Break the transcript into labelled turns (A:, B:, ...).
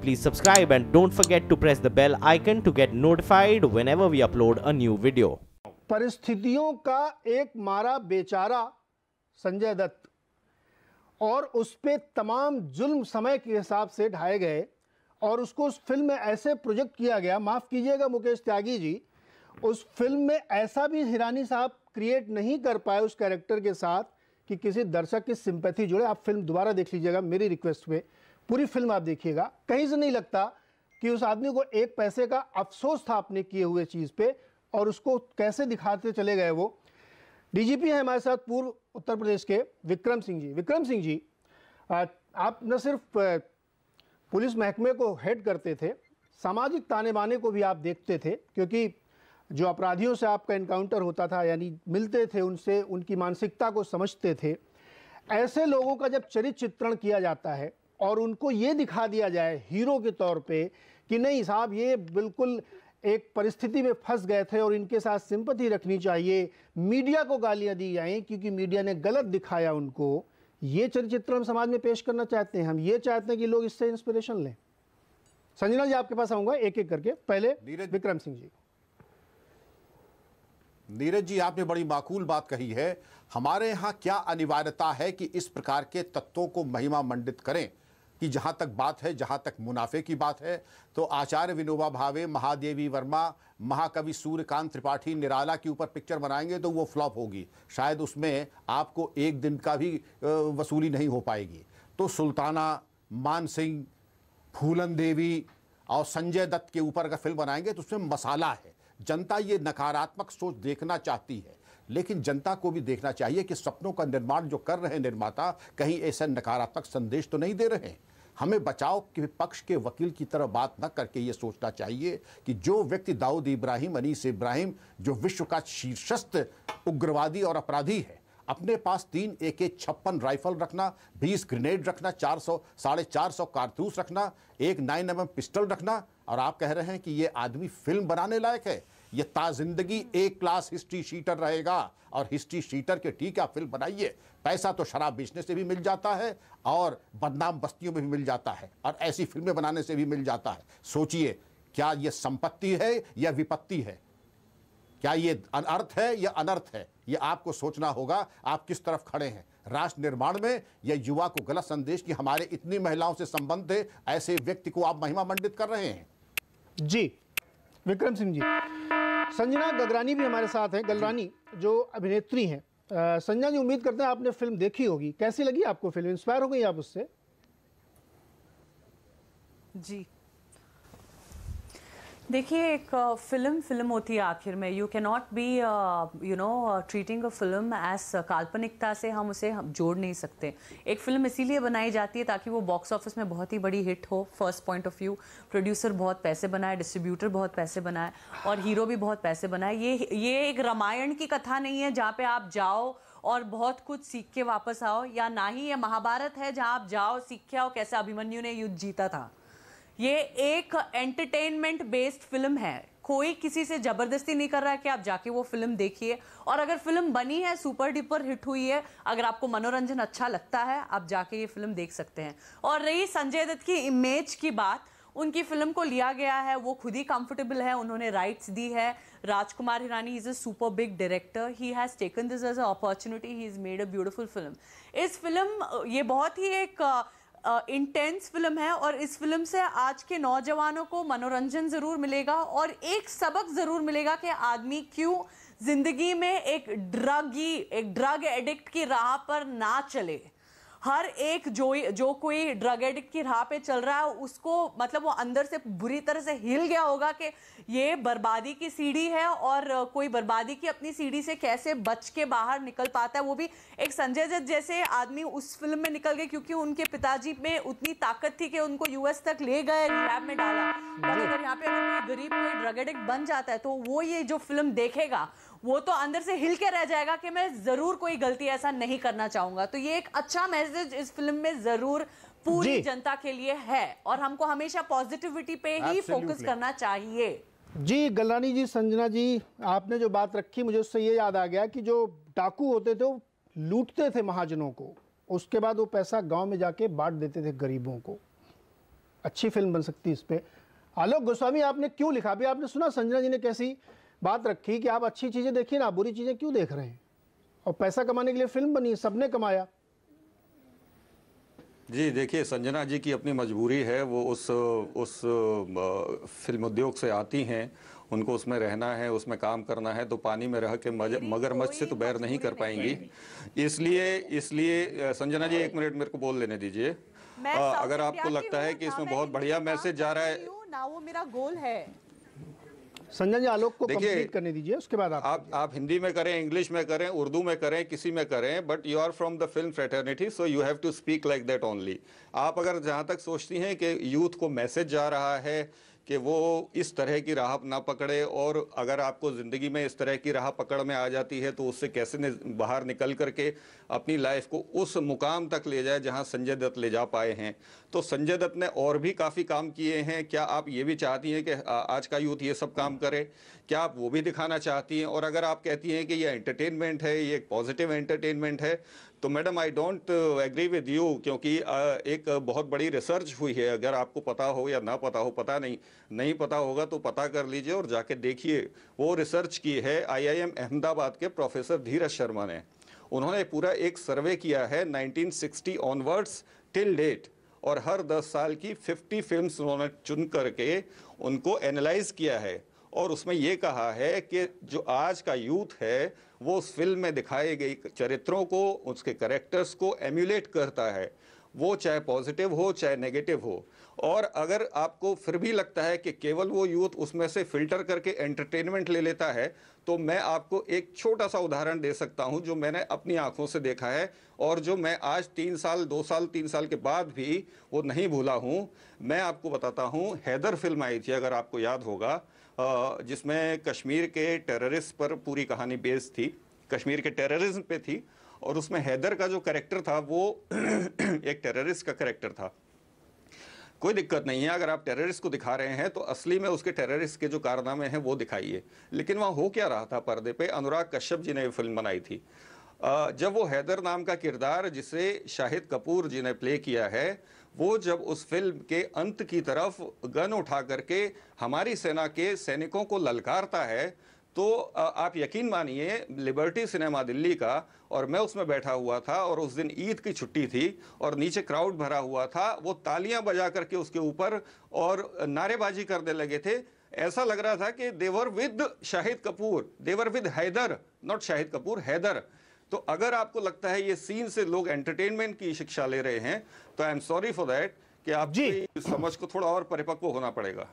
A: please subscribe and don't forget to press the bell icon to get notified whenever we upload a new video.
B: परिस्थितियों का एक मारा बेचारा संजय दत्त और उस पे तमाम जुल्म समय के हिसाब से ढाए गए और उसको उस फिल्म में ऐसे प्रोजेक्ट किया गया, माफ़ कीजिएगा मुकेश त्यागी जी, उस फिल्म में ऐसा भी हिरानी साहब क्रिएट नहीं कर पाए उस कैरेक्टर के साथ कि किसी दर्शक की सिंपैथी जुड़े। आप फिल्म दोबारा देख लीजिएगा मेरी रिक्वेस्ट पे, पूरी फिल्म आप देखिएगा, कहीं से नहीं लगता कि उस आदमी को एक पैसे का अफसोस था अपने किए हुए चीज़ पे और उसको कैसे दिखाते चले गए। वो डीजीपी हैं हमारे साथ पूर्व उत्तर प्रदेश के विक्रम सिंह जी। विक्रम सिंह जी, आप न सिर्फ पुलिस महकमे को हेड करते थे, सामाजिक ताने बाने को भी आप देखते थे, क्योंकि जो अपराधियों से आपका इनकाउंटर होता था, यानी मिलते थे उनसे, उनकी मानसिकता को समझते थे। ऐसे लोगों का जब चरित्र चित्रण किया जाता है और उनको ये दिखा दिया जाए हीरो के तौर पे कि नहीं साहब ये बिल्कुल एक परिस्थिति में फंस गए थे और इनके साथ सिंपैथी रखनी चाहिए, मीडिया को गालियां दी जाएं क्योंकि मीडिया ने गलत दिखाया उनको, ये चरित्र चित्रण हम समाज में पेश करना चाहते हैं। हम ये चाहते हैं कि लोग इससे इंस्पिरेशन लें। संजना जी आपके पास आऊंगा एक एक करके, पहले विक्रम सिंह जी।
C: नीरज जी, आपने बड़ी माकूल बात कही है। हमारे यहाँ क्या अनिवार्यता है कि इस प्रकार के तत्वों को महिमा मंडित करें कि जहाँ तक बात है, जहाँ तक मुनाफे की बात है, तो आचार्य विनोबा भावे, महादेवी वर्मा, महाकवि सूर्यकांत त्रिपाठी, निराला के ऊपर पिक्चर बनाएंगे तो वो फ्लॉप होगी, शायद उसमें आपको एक दिन का भी वसूली नहीं हो पाएगी। तो सुल्ताना, मान सिंह, फूलन देवी और संजय दत्त के ऊपर अगर फिल्म बनाएंगे तो उसमें मसाला है। जनता ये नकारात्मक सोच देखना चाहती है, लेकिन जनता को भी देखना चाहिए कि सपनों का निर्माण जो कर रहे हैं निर्माता, कहीं ऐसा नकारात्मक संदेश तो नहीं दे रहे हैं। हमें बचाव के पक्ष के वकील की तरह बात न करके ये सोचना चाहिए कि जो व्यक्ति दाऊद इब्राहिम, अनीस इब्राहिम, जो विश्व का शीर्षस्थ उग्रवादी और अपराधी है, अपने पास 3 AK-56 राइफल रखना, 20 ग्रेनेड रखना, 400-450 कारतूस रखना, एक 9mm पिस्टल रखना, और आप कह रहे हैं कि ये आदमी फिल्म बनाने लायक है। ये ताजिंदगी एक क्लास हिस्ट्री शीटर रहेगा। और हिस्ट्री शीटर के ठीक है, आप फिल्म बनाइए, पैसा तो शराब बेचने से भी मिल जाता है और बदनाम बस्तियों में भी मिल जाता है और ऐसी फिल्में बनाने से भी मिल जाता है। सोचिए, क्या ये संपत्ति है या विपत्ति है? क्या ये अनर्थ है या अनर्थ है? ये आपको सोचना होगा, आप किस तरफ खड़े हैं राष्ट्र निर्माण में, या युवा को गलत संदेश कि हमारे इतनी महिलाओं से संबंध है, ऐसे व्यक्ति को आप महिमा मंडित कर रहे हैं। जी
B: विक्रम सिंह जी। संजना गगरानी भी हमारे साथ हैं, गलरानी जो अभिनेत्री हैं। संजना जी, उम्मीद करते हैं आपने फिल्म देखी होगी, कैसी लगी आपको फिल्म? इंस्पायर हो गई आप उससे?
D: जी देखिए, एक फिल्म होती है आखिर में। You can not be treating a film as काल्पनिकता से हम उसे जोड़ नहीं सकते। एक फिल्म इसीलिए बनाई जाती है ताकि वो बॉक्स ऑफिस में बहुत ही बड़ी हिट हो। First point of view, producer बहुत पैसे बनाए, डिस्ट्रीब्यूटर बहुत पैसे बनाए और हीरो भी बहुत पैसे बनाए। ये एक रामायण की कथा नहीं है जहाँ पे आप जाओ और बहुत कुछ सीख के वापस आओ, या ना ही ये महाभारत है जहाँ आप जाओ सीख के आओ कैसे अभिमन्यु ने युद्ध जीता था। ये एक एंटरटेनमेंट बेस्ड फिल्म है। कोई किसी से जबरदस्ती नहीं कर रहा है कि आप जाके वो फिल्म देखिए, और अगर फिल्म बनी है, सुपर डुपर हिट हुई है, अगर आपको मनोरंजन अच्छा लगता है, आप जाके ये फिल्म देख सकते हैं। और रही संजय दत्त की इमेज की बात, उनकी फिल्म को लिया गया है, वो खुद ही कंफर्टेबल है, उन्होंने राइट्स दी है। Rajkumar Hirani is a super big director, he has taken this as a opportunity, he is made a beautiful film. इस फिल्म, ये बहुत ही एक इंटेंस फिल्म है और इस फिल्म से आज के नौजवानों को मनोरंजन जरूर मिलेगा और एक सबक जरूर मिलेगा कि आदमी क्यों जिंदगी में एक ड्रग एडिक्ट की राह पर ना चले। हर एक जो कोई ड्रग एडिक्ट की राह पे चल रहा है उसको, मतलब वो अंदर से बुरी तरह से हिल गया होगा कि ये बर्बादी की सीढ़ी है और कोई बर्बादी की अपनी सीढ़ी से कैसे बच के बाहर निकल पाता है। वो भी एक संजय दत्त जैसे आदमी उस फिल्म में निकल गए क्योंकि उनके पिताजी में उतनी ताकत थी कि उनको यूएस तक ले गए, रिहैब में डाला। पर अगर यहाँ पे अगर कोई गरीब कोई ड्रग एडिक्ट बन जाता है तो वो ये जो फिल्म देखेगा वो तो अंदर से हिल के रह जाएगा कि मैं जरूर कोई गलती ऐसा नहीं करना चाहूंगा। तो ये एक अच्छा मैसेज इस फिल्म में जरूर पूरी जनता के लिए है और हमको हमेशा पॉजिटिविटी पे ही फोकस करना चाहिए।
B: जी गलरानी जी, संजना जी, आपने जो बात रखी मुझे उससे ये याद आ गया कि जो डाकू होते थे वो लूटते थे महाजनों को, उसके बाद वो पैसा गांव में जाके बांट देते थे गरीबों को। अच्छी फिल्म बन सकती है इस पे। आलोक गोस्वामी, आपने क्यों लिखा? अभी आपने सुना संजना जी ने कैसी बात रखी कि आप अच्छी चीज़ें देखिए ना, बुरी चीज़ें क्यों देख रहे हैं? और पैसा कमाने के लिए फिल्म बनी है, सबने कमाया।
E: जी देखिए, संजना जी की अपनी मजबूरी है, वो उस फिल्म उद्योग से आती हैं, उनको उसमें रहना है, उसमें काम करना है, तो पानी में रह के मगरमच्छ से तो बैर नहीं कर पाएंगी। इसलिए संजना जी, एक मिनट मेरे को बोल लेने दीजिए। अगर आपको लगता है कि इसमें बहुत बढ़िया मैसेज जा रहा है
F: ना, वो मेरा गोल है।
B: संजय जी, आलोक को कंप्लीट करने दीजिए, उसके बाद
E: आप हिंदी में करें, इंग्लिश में करें, उर्दू में करें, किसी में करें, but you are from the film fraternity, so you have to speak like that only. आप अगर जहां तक सोचती हैं कि यूथ को मैसेज जा रहा है कि वो इस तरह की राह ना पकड़े, और अगर आपको ज़िंदगी में इस तरह की राह पकड़ में आ जाती है तो उससे कैसे बाहर निकल करके अपनी लाइफ को उस मुकाम तक ले जाए जहां संजय दत्त ले जा पाए हैं, तो संजय दत्त ने और भी काफ़ी काम किए हैं। क्या आप ये भी चाहती हैं कि आज का यूथ ये सब काम करे? क्या आप वो भी दिखाना चाहती हैं? और अगर आप कहती हैं कि ये एंटरटेनमेंट है, ये एक पॉजिटिव एंटरटेनमेंट है, तो madam I don't agree with you, क्योंकि एक बहुत बड़ी रिसर्च हुई है। अगर आपको पता हो या ना पता हो, पता नहीं पता होगा तो पता कर लीजिए और जाके देखिए। वो रिसर्च की है IIM अहमदाबाद के प्रोफेसर धीरज शर्मा ने। उन्होंने पूरा एक सर्वे किया है 1960 ऑनवर्ड्स टिल डेट, और हर 10 साल की 50 फिल्म्स उन्होंने चुन करके उनको एनालाइज किया है, और उसमें ये कहा है कि जो आज का यूथ है वो उस फिल्म में दिखाए गए चरित्रों को, उसके कैरेक्टर्स को एम्यूलेट करता है, वो चाहे पॉजिटिव हो चाहे नेगेटिव हो। और अगर आपको फिर भी लगता है कि केवल वो यूथ उसमें से फिल्टर करके एंटरटेनमेंट ले लेता है, तो मैं आपको एक छोटा सा उदाहरण दे सकता हूं जो मैंने अपनी आंखों से देखा है, और जो मैं आज 2 साल 3 साल के बाद भी वो नहीं भूला हूं। मैं आपको बताता हूं, हैदर फिल्म आई थी, अगर आपको याद होगा, जिसमें कश्मीर के टेररिस्ट पर पूरी कहानी बेस्ड थी, कश्मीर के टेररिज्म पे थी, और उसमें हैदर का जो कैरेक्टर था वो एक टेररिस्ट का कैरेक्टर था। कोई दिक्कत नहीं है, अगर आप टेररिस्ट को दिखा रहे हैं तो असली में उसके टेररिस्ट के जो कारनामे हैं वो दिखाइए। लेकिन वहाँ हो क्या रहा था पर्दे पे? अनुराग कश्यप जी ने ये फिल्म बनाई थी। जब वो हैदर नाम का किरदार, जिसे शाहिद कपूर जी ने प्ले किया है, वो जब उस फिल्म के अंत की तरफ गन उठा करके हमारी सेना के सैनिकों को ललकारता है, तो आप यकीन मानिए, लिबर्टी सिनेमा दिल्ली का, और मैं उसमें बैठा हुआ था, और उस दिन ईद की छुट्टी थी और नीचे क्राउड भरा हुआ था, वो तालियां बजा करके उसके ऊपर और नारेबाजी करने लगे थे। ऐसा लग रहा था कि they were with Shahid Kapoor, they were with Haider, not Shahid Kapoor, Haider. तो अगर आपको लगता है ये सीन से लोग एंटरटेनमेंट की शिक्षा ले रहे हैं, तो I am sorry for that, कि आपकी समझ को थोड़ा और परिपक्व होना पड़ेगा।